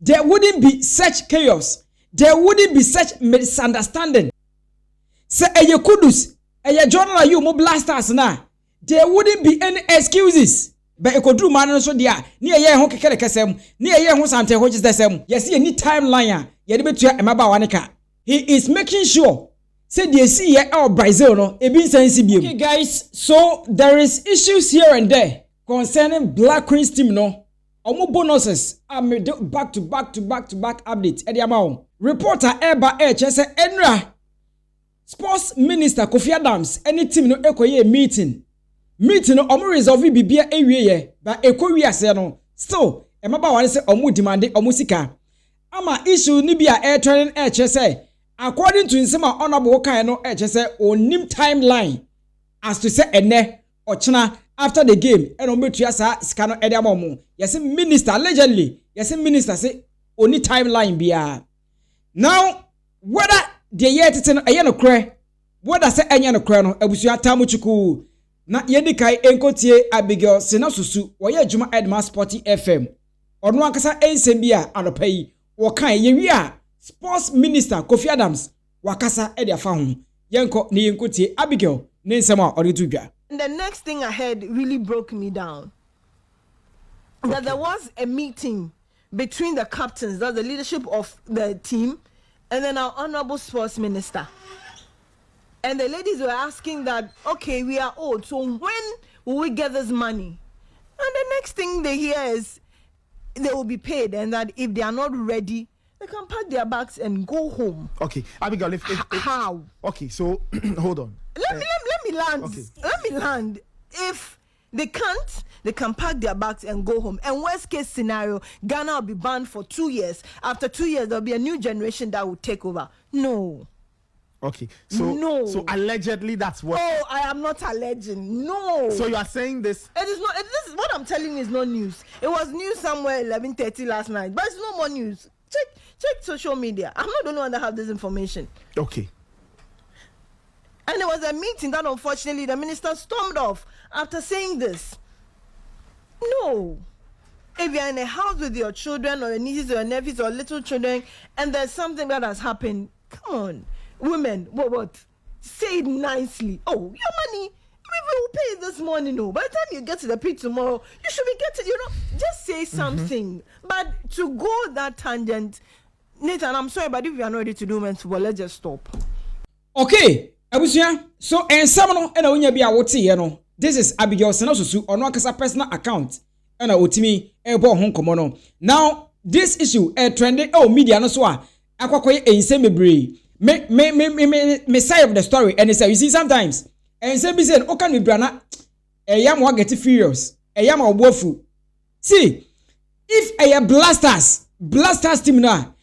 there wouldn't be such chaos. There wouldn't be such misunderstanding. Say eye kudus, eye journal you mo blasters na. There wouldn't be any excuses. But ekodru man so dia, ni eye ho kekere kesem, ni eye ho sante ho gisesem. Yes, any timeline ye de betua emaba wanika. He is making sure say they see here our Brazil no e bin sense biem. Okay guys, so there is issues here and there concerning Black Queen's team no. Omo bonuses are made back to back updates. Edi amount. Reporter Eba chese Enra Sports Minister Kofi Adams any team no ekoye meeting no omo resolve bibia ewieye ba ekowi ase no still emaba wan say omo demand omo sika ama issue ni bia air training chese according to nsema honorable kan no chese onim timeline as to say ene ochina after the game eno metua sa sika no edi amomo yes minister allegedly yes minister say oni timeline bia. Now whether the year teten aye no kre whether say anya no kre no abusua tamuchuku na yedikai enkotie Abigail Sinasusu woye adwuma Edma Sporty FM ono ankasa ensem bia anopai wo kan yewi a sports minister Kofi Adams wakasa edi afa ho yenko ne yenkotie Abigail ne nsem a ori tudwa. The next thing I heard really broke me down. Okay. That there was a meeting between the captains, that's the leadership of the team, and then our honorable sports minister. And the ladies were asking that, okay, we are old, so when will we get this money? And the next thing they hear is they will be paid, and that if they are not ready, they can pack their bags and go home. Okay, Abigail, if how? Okay, so hold on. Let me land. Okay. Let me land. If they can't, they can pack their bags and go home. And worst case scenario, Ghana will be banned for 2 years. After 2 years, there'll be a new generation that will take over. No. Okay, so no. So allegedly that's what. Oh, I am not alleging. No. So you are saying this? It is not. This is what I'm telling you is not news. It was news somewhere 11:30 last night, but it's no more news. Check social media. I'm not the only one that have this information. Okay. And there was a meeting that unfortunately the minister stormed off after saying this. No. If you're in a house with your children or your nieces or your nephews or little children and there's something that has happened, come on. Women, what? Say it nicely. Oh, your money, we will pay this morning. No. By the time you get to the pit tomorrow, you should be getting, just say something. But to go that tangent, Nathan, I'm sorry, but if you are not ready to do men's football, let's just stop. Okay. Abusia, so ensam no na wonya bia wote ye no. This is Abigail Sinasusu ono akasa personal account na otimi ebo ho nkomo no. Now this issue trending media no so a akwakoye ensem mebre. Me side of the story and say you see sometimes ensem be say o kan me brana eyam wa get furious eyam obofu. See if blasters team na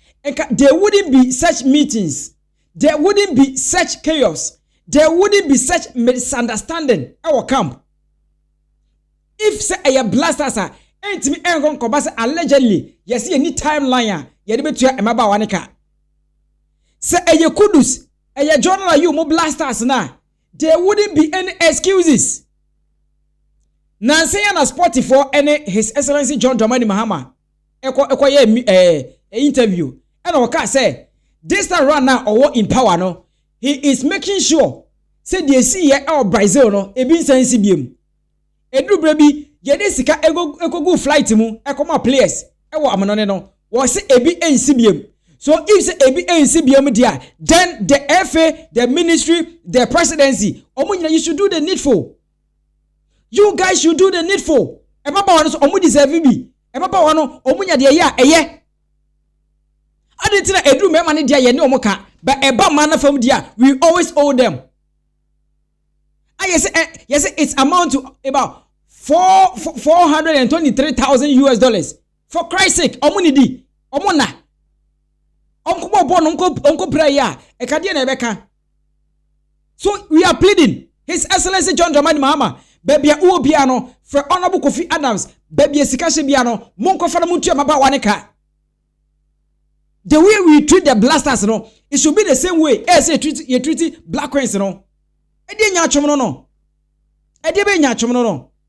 there wouldn't be such meetings. There wouldn't be such chaos. There wouldn't be such misunderstanding our camp. If say a blasters are ain't me engon kobasa allegedly, yes, any timeline, ye de betua emaba wanika. Say a kudus, a journal you mo blasters na. There wouldn't be any excuses. Nancy na sporty for any His Excellency John Mahama. Eko ye interview. And oka say this time right now or in power no, he is making sure say they see here our Brazil no e bin sense biem. Edru brebi ye de sika ego go flight mu ekoma players e wo amonone no wo say ebi ensi biem. So if say ebi ensi biem dia, then the FA, the ministry, the presidency, you should do the needful. You guys should do the needful. E baba wano so omu deserve bi. E baba wano omu nya de ya eye. Adentina edru mema ne dia ye ne omoka but eba man fam dia we always owe them. Yes it's amount to about $423,000 for Christ's sake. Omunidi omona onko bon onko prayer e ka dia na ebeka. So we are pleading His Excellency John Mahama baby uo bia no for Honorable Kofi Adams baby sika she bia no monko fa na muntu maba waneka. The way we treat the blasters, it should be the same way as you treat Black Queens, E de nya chom no.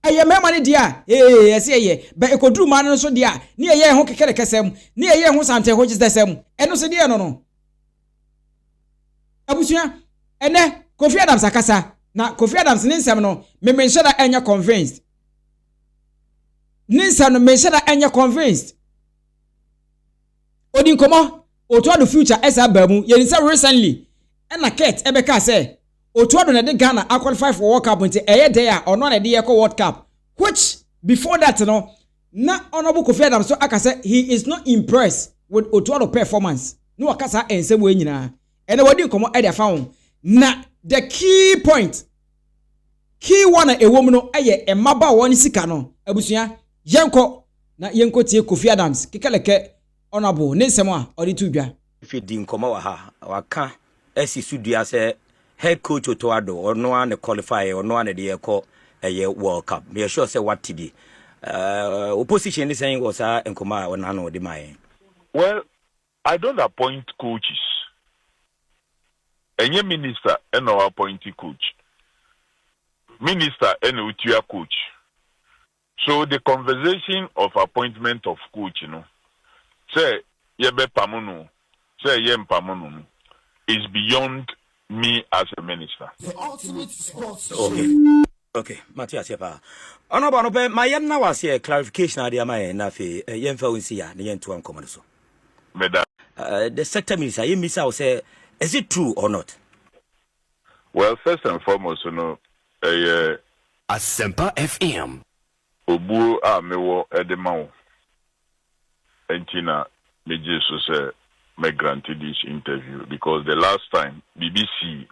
eye mema ne dia yes ye be ekoduru man no so dia ne ye ho kekere kesem ne ye ho sante ho gisesem eno so dia no abusua ene Kofi Adams akasa na Kofi Adams ne nsem no me menhye da enya convinced Ninsa no menhye da enya convinced odi nkomo oto the future esa bamu ye nsa recently na Kate ebeka say oto do na de Ghana qualify for World Cup nti eye dey a ono na de ye ko World Cup which before that no na honorable Kofi Adams so akasa he is not impressed with oto performance no akasa ensem we nyina ene wodi nkomo e dey found na the key point key one a woman no eye emaba won sika no abusua yenko na yenko tie Kofi Adams kikeleke honorable nsem a odi tu bia fi di nkoma wa ha waka esi sudua se head coach Otoado ono an qualifier ono an de yeko eye World Cup me sure say what bi opposition is saying was nkoma ona no de mai. Well, I don't appoint coaches. Any minister and our appointee coach. Minister and utia coach. So the conversation of appointment of coach, say yebe pamuno, say yem pamuno, is beyond me as a minister. The ultimate sports. Okay, Matthias Yepa. Ono be my na was here clarification ade my na fe yemfa unsi ya ne yentu ankomo so. Meda. The sector minister you miss out say is it true or not? Well, first and foremost, Asempa FM. Obu a mewo edema entina meje so say me granted this interview because the last time BBC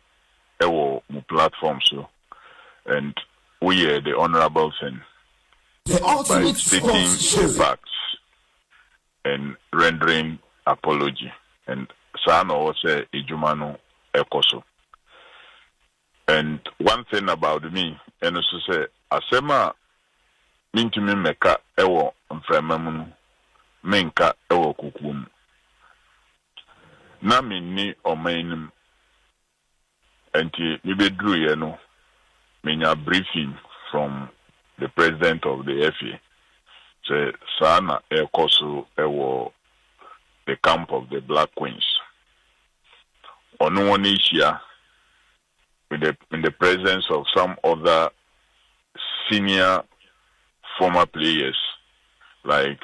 ewo mu platform so and we hear the honorable thing by stating the facts and rendering apology and Sano was a ijumano ekoso. And one thing about me, and also say, asema mintumi meka ewo mfremamu menka ewo kukum. Na minni omainim enti mibedru yeno minya briefing from the president of the FA. Say sana ekoso ewo the camp of the Black Queens. Onu one issue in the presence of some other senior former players like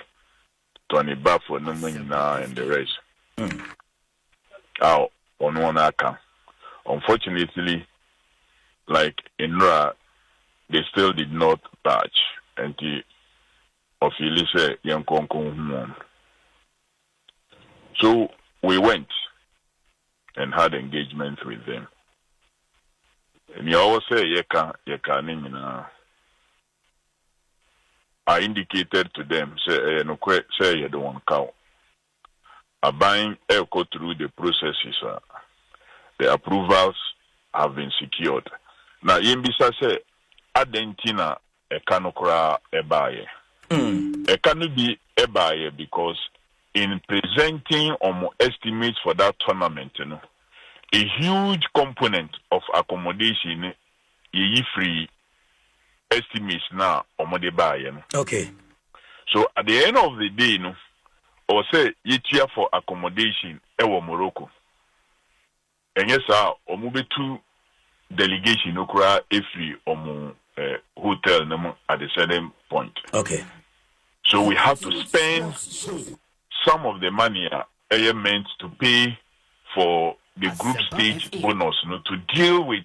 Tony Baffo and the rest. On one account. Unfortunately, like in Ra, they still did not touch and the officially young Kong. So we went and had engagement with them. And you always say, I indicated to them, say, you don't want cow. A buying go through the processes, the approvals have been secured. Now, Yimbisa say, Adentina, a canokra ebaye. A cannot be ebaye because in presenting estimates for that tournament, a huge component of accommodation ye free estimates now Okay. So at the end of the day, or say ye cheer for accommodation ewo Morocco. And yes, move to delegation okra free hotel at a certain point. Okay. So we have to spend some of the money meant to pay for the group stage bonus to deal with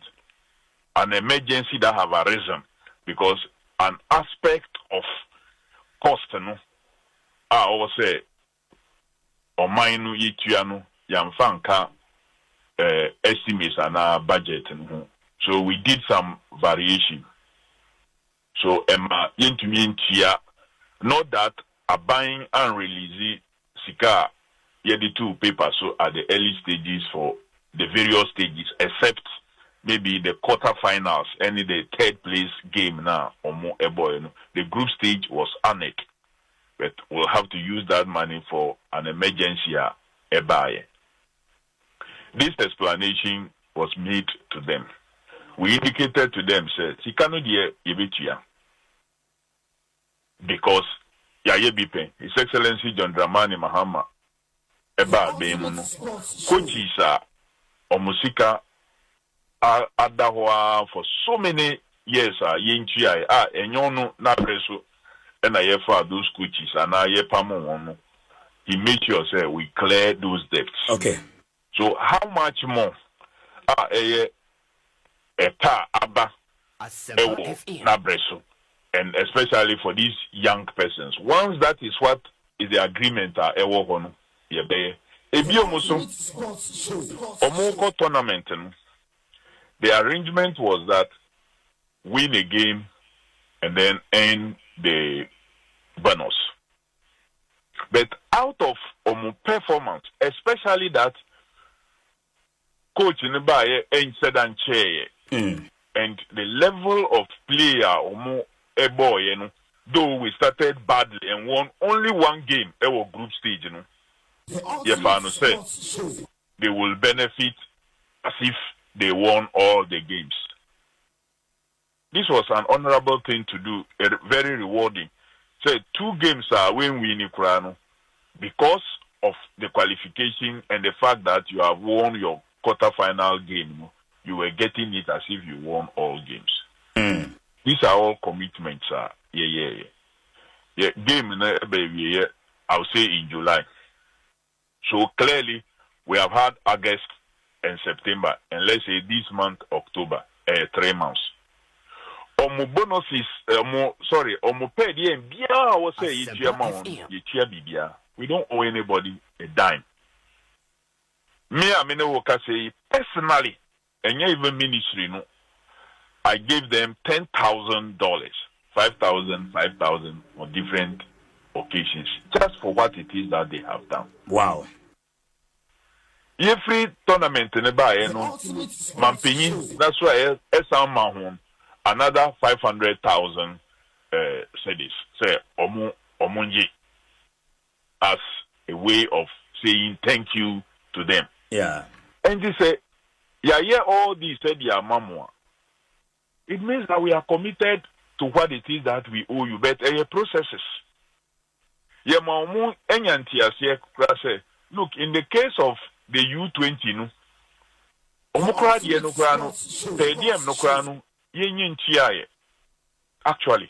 an emergency that have arisen because an aspect of cost I always say or mine yamfanka estimates and our budget so we did some variation so not that a buying and releasing sika the two papers so at the early stages for the various stages except maybe the quarterfinals and the third place game now or more the group stage was annex but we'll have to use that money for an emergency this explanation was made to them. We indicated to them said sikano die yebetia because Yaye Bipe, His Excellency John Dramani Mahama, Eba Bemuno, coaches are Omusika Adahwa for so many years, Yenchi, Enyono, Napreso, and I have those coaches, and I Pamo. He made sure say we clear those debts. Okay. So how much more eta aba nabreso, and especially for these young persons. Once that is what is the agreement ewo hono yebe ebi omuso omoko tournament. The arrangement was that win a game and then earn the bonus. But out of performance, especially that coach in the baye said and chair, and the level of player boy, you know, though we started badly and won only one game our group stage, you know. Say they will benefit as if they won all the games. This was an honorable thing to do, very rewarding. Say 2 games are winning Kurano because of the qualification and the fact that you have won your quarter-final game. You were getting it as if you won all games. These are all commitments. Game baby, I'll say in July. So clearly, we have had August and September, and let's say this month, October, 3 months. Omo bonuses, omo pay the bia I was say bibia. We don't owe anybody a dime. Me, I mean, I say personally, and even ministry, no, I gave them $10,000, 5,000, 5,000 on different occasions, just for what it is that they have done. Wow. Every tournament in the bay, no, Mampini, that's why another 500,000 cedis, say omunji, as a way of saying thank you to them. Yeah. And they say, yeah, all these said, yeah, mamma. It means that we are committed to what it is that we owe you, but processes. Yeah, mamu, look, in the case of the U20, no, omukra no krano, pediem no krano, yenyin tiaye. Actually,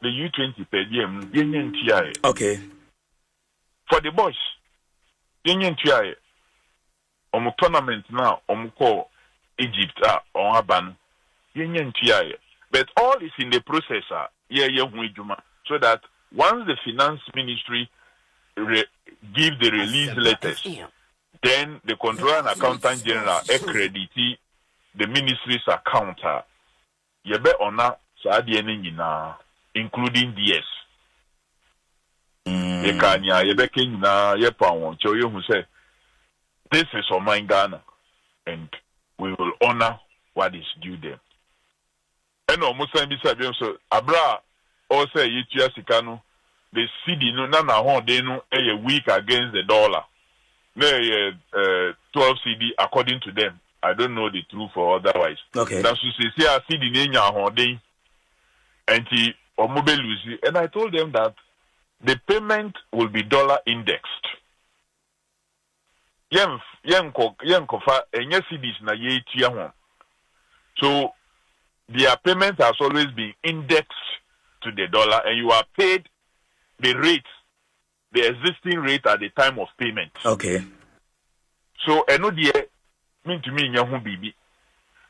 the U20 pediem yenyin tiaye. Okay. For the boys, yenyin tiaye. Omu tournament now, omuko Egypt on Aban, yenyin tiaye. But all is in the process, so that once the finance ministry give the release letters, then the controller and accountant general accredit the ministry's account. Yebe ona sa including DS. Yekanya yebe kenya yepa won choyo who say this is on my Ghana and we will honor what is due them. And almost so abra or say yitua sikano the CD no na ho de no a weak against the dollar. No 12 CD according to them. I don't know the truth or otherwise. Okay. That's to say CD nya ho de and he or mobile and I told them that the payment will be dollar indexed. Yen kofa enye CDs na ye tia ho. So their payment has always been indexed to the dollar, and you are paid the rate, the existing rate at the time of payment. Okay. So, eno die mean to me nyahu bibi.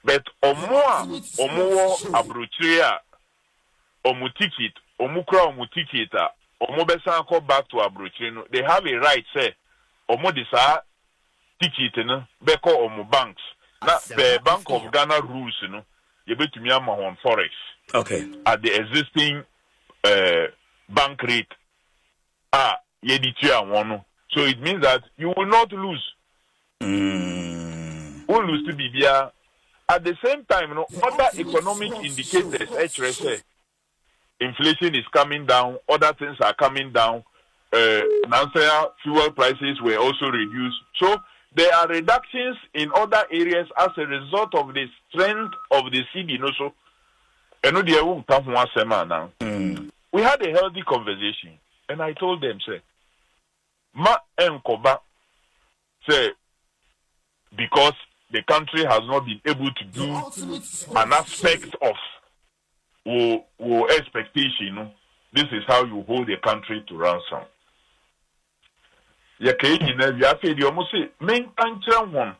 But omo abrochrea, omu ticket, omukra omu ticket, omo besan ko back to abrochre. They have a right say omo disa ticket no beko omu banks. Na the Bank of Ghana rules, you know. You bet to me on forex. Okay. At the existing bank rate. So it means that you will not lose. Will lose to be there. At the same time, you know, other economic indicators, inflation is coming down, other things are coming down. Fuel prices were also reduced. So there are reductions in other areas as a result of the strength of the CD. So And no dear won't come one summer now. We had a healthy conversation, and I told them, say, Ma enkoba, say, because the country has not been able to do an aspect of expectation, this is how you hold the country to ransom. Ya keji na ya fe di omo say men kanchira won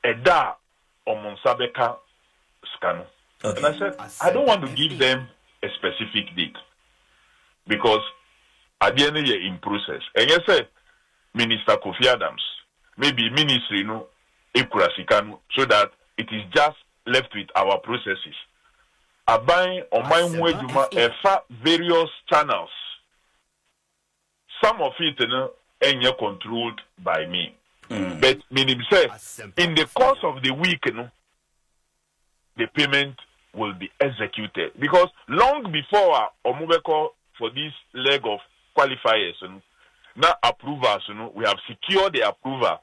eda omonsabeka scano. And I said I don't want to give them a specific date because at the end of the year in process. And you say Minister Kofi Adams, maybe ministry ekurasikano, so that it is just left with our processes. Abai on my way various channels. Some of it and controlled by me. But meaning say in the course of the week, the payment will be executed. Because long before Omubeko for this leg of qualifiers, now approvers, we have secured the approval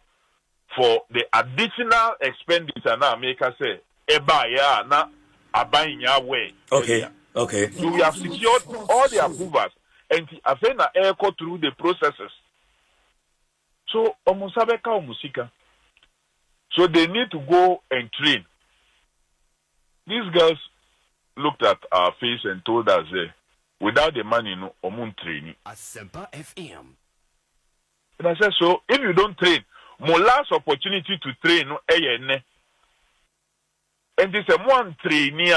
for the additional expenditure now make us say eba ya na abayin ya way. Okay. So we have secured all the approvals and I think na echo through the processes. So omusabeka omusika. So they need to go and train. These girls looked at our face and told us without the money omun training. Asempa FM. And I said, so if you don't train, my last opportunity to train and it's a one trainee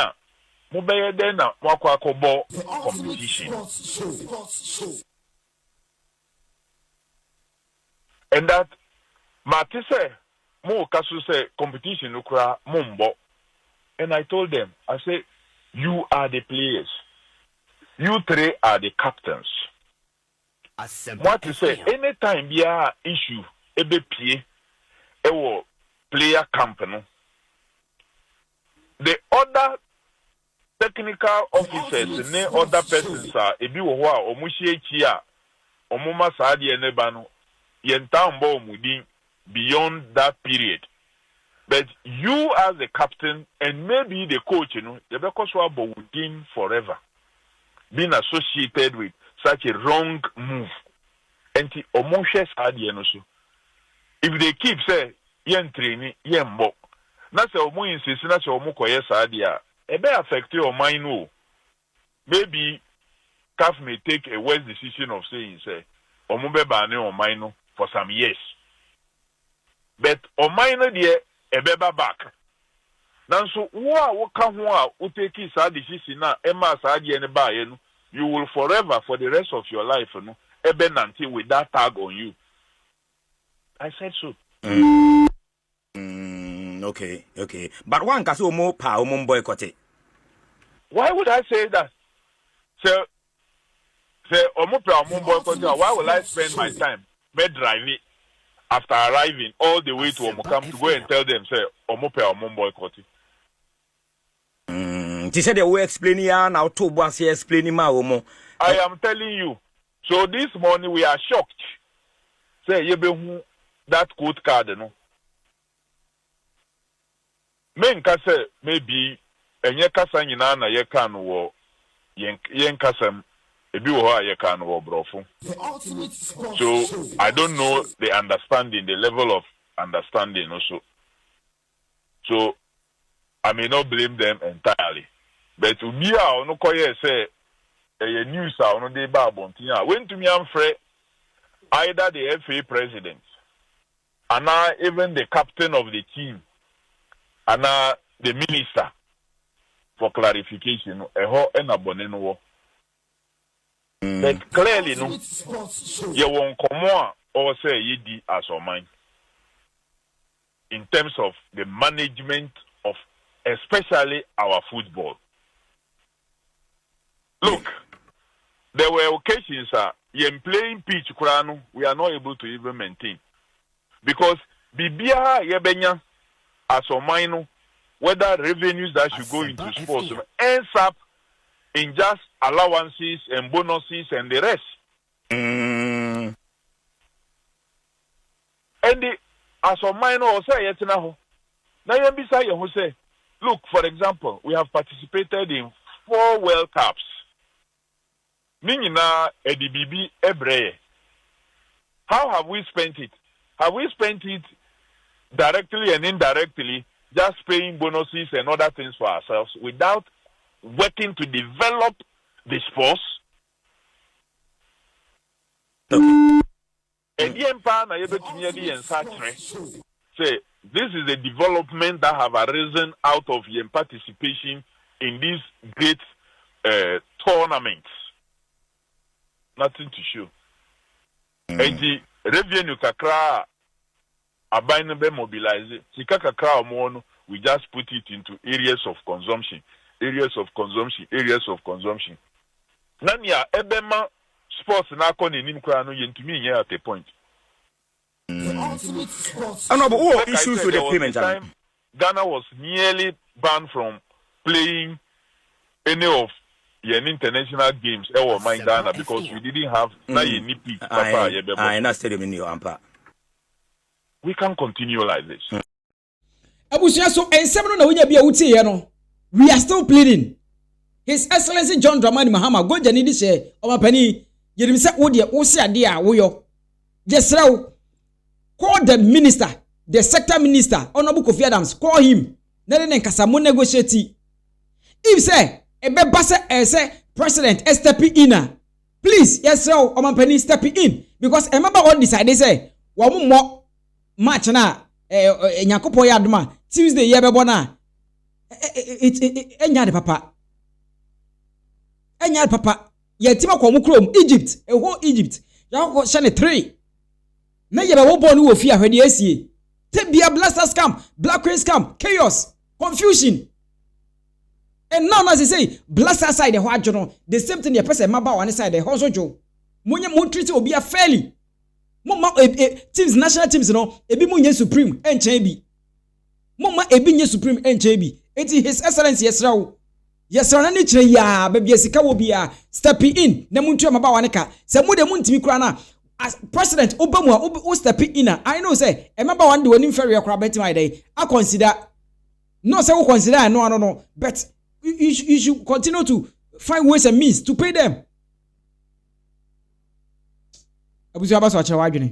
mobile then ball competition. And that Mati say mo kasu say competition ukra mumbo. And I told them, I say, you are the players. You three are the captains. What to say? Anytime there are issue, EBP, ewo player company. The other technical officers, ne other persons are ebi wo a omuhie chi a omuma saade eneba no yentambo omudin beyond that period. But you as the captain and maybe the coach, you because we are within forever being associated with such a wrong move. And the emotions are the so. If they keep say yen training, yen bo. That's a omo insist na say omo koye sadia. E be affect your mind no. Maybe CAF may take a wise decision of saying say omo be ba ne o mind no for some years. But o mind no there e be back. Now so wo ka ho a wo take sa decision na e ma sadia ne ba ye no, you will forever for the rest of your life no ebe nanti with that tag on you. I said so. Okay. But one can say more power, more boycott. Why would I say that? Say, why will I spend my time driving after arriving all the way to Omokam to go and tell them, say, Omope boycott? She said they will explain here now. Two once explaining my omo. I am telling you. So this morning we are shocked. Say, you be that code card, no. Men kase maybe enye kasa nyina na ye kan wo yen kasam ebi wo ha ye kan wo brofo. So I don't know the understanding, the level of understanding also. So I may not blame them entirely. But to me a no koye say e news a no dey ba bontin a when to me am frɛ either the FA president and even the captain of the team and the minister for clarification, but clearly, no, you won't come on or say ye di as or mine in terms of the management of especially our football. Look, there were occasions in playing pitch, we are not able to even maintain because Bibia Yebenya. As a minor, whether revenues that should go into sports ends up in just allowances and bonuses and the rest. And as a minor, say now you say, look, for example, we have participated in 4 World Cups. Ningina edibibi ebreye. How have we spent it? Have we spent it directly and indirectly, just paying bonuses and other things for ourselves without working to develop the sports? And say this is a development that have arisen out of your participation in these great tournaments. Nothing to show. And the revenue kakra abaino be mobilize. Sika kakra omono, we just put it into areas of consumption. Nanya ebema sports na koni nim kra no yentumi nya at a point. But what issues with the payment? Ghana was nearly banned from playing any of the international games ever in Ghana because we didn't have we can't continue like this. Abusia so ensem na wonya bia wuti ye no. We are still pleading. His Excellency John Dramani Mahama go jani di she omapani yerim se wo de wo se ade a wo yo. Jesraw call the minister, the sector minister, Honorable Kofi Adams, call him. Nene nkasa mo negotiate. If say ebe base say president step in. Please, yes sir, omapani step in because remember all decide say wo mo match na nyakopo ya adoma Tuesday ye bebo na enya de papa ye tima kwa mu krom Egypt Egypt ya ko shane 3 na ye bebo ball wo fi ahwede asie te bia blasters camp black queens camp chaos confusion and now as I say blaster side the hwadwo the same thing the person maba one side the hosojo munye mo treat obi a fairly Mama teams national teams no ebi munye supreme enchen bi mama ebi nye supreme enchen bi eti his excellency yesra na ni kire ya ba bia sika wo bia step in na muntu amaba wane ka se mu de muntimi kura na as president obamu o step in I know say emaba wan de woni fere kura beti my day I consider no say we consider no but you should continue to find ways and means to pay them. Abuja ba so achewa adwene